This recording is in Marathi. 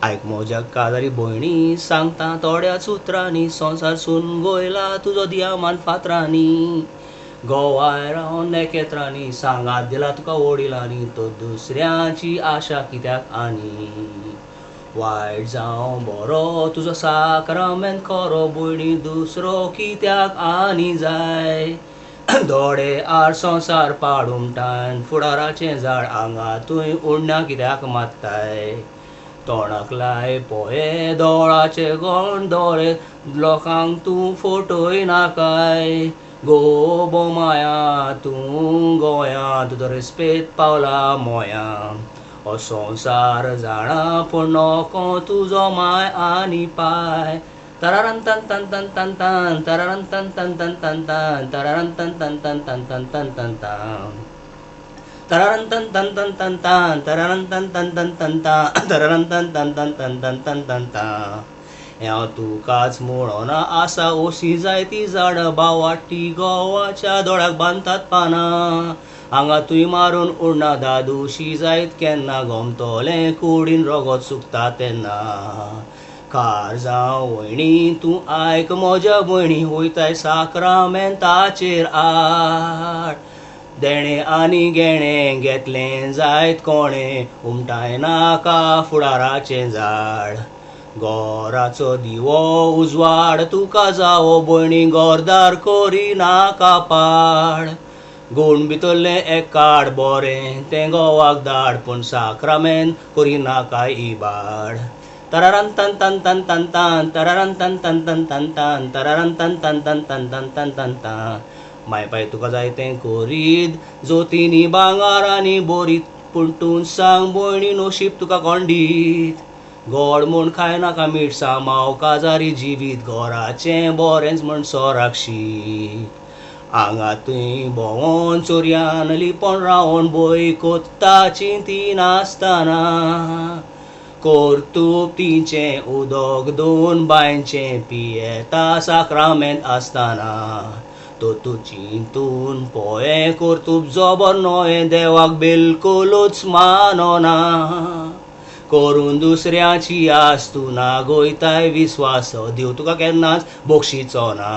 ऐक म्हज्या काजारी भयणी सांगता थोड्याच उतरांनी संवसार सून गोयला तुजो दियामान फातरांनी गोवाय रावन नेकेत्रांनी सांगात दिला तुका वडिलांनी तो दुसऱ्याची आशा कित्याक आनी वायट जावं बरो तुजो साक्रामेंत खरो भयणी दुसरो कित्याक आनी जाय दोडे आड संवसार पाडूमटान फुडाराचें झाड आंगातूय उडना कित्याक मात्ताय तोंडाक लाय पोये दोळाचे गोण दोळे लोकांक तूं फोटोय नाकाय गो बोमाया तूं गोंयां तुजो रेस्पेत पावला मोयां हो संवसार जाणा पूण नोको तुजो माय आनी पाय तरारन तन तन तन तन तन तरारन तन तन तन तन तन तरारन तन तन तन तन तन तन तन तन तरारन तन तन तन तन तन तरारन तन तन तन तन तन तरारन तन तन तन तन तन तन तन तन ह्या तुकाच म्हणोना आसा ओशी जायती झाडां बावाटी गोवाच्या दोळ्याक बांदतात पानां हांगा तुय मारून उडना दादूशी जायत केन्ना गोमतोलें कुडीन रगत सुकता तेन्ना कार जावं वयणी तूं आयक म्हज्या भयणी वयताय साक्रामेंताचेर आड देणे आनी घेणे घेतलें जायत कोणें उमटाय नाका फुडाराचें झाड गोराचो दिवो उजवाड तुका जावो भयणी गोरदार कोरी नाका पाड गूण भितरलें एक काड बोरें तें गोवाक धाड पूण साक्रामेंत कोरी नाका इबाड तरारन तन तन तन तन तन तरारन तन तन तन तन तन तरारन तन तन तन तन तन तन तन तन माय पाय तुका जाय तें कोरीत जोतीनी भांगारांनी बोरीत पूण तूं सांग भयणी नशीब तुका कोण दीत गोड म्हूण खाय नाका मीठ सामाव काजारी जिवीत घोराचें बोरेंच म्हूण सोराक्षी आंगातूय भोंवोन चोरयान लिपोन रावोन बोय कोत्ताची ती नासतना कोर्तूप तिचें उदक दोन बांयचें पियेता साक्रामेंत आसतना तो तूं चिंतून पोये कोर्तूप जोबोर न्हय देवाक बिलकुलूच मानना करून दुसऱ्याची आस तूं नागोयताय विस्वास देव तुका केन्नाच बक्षिचो ना.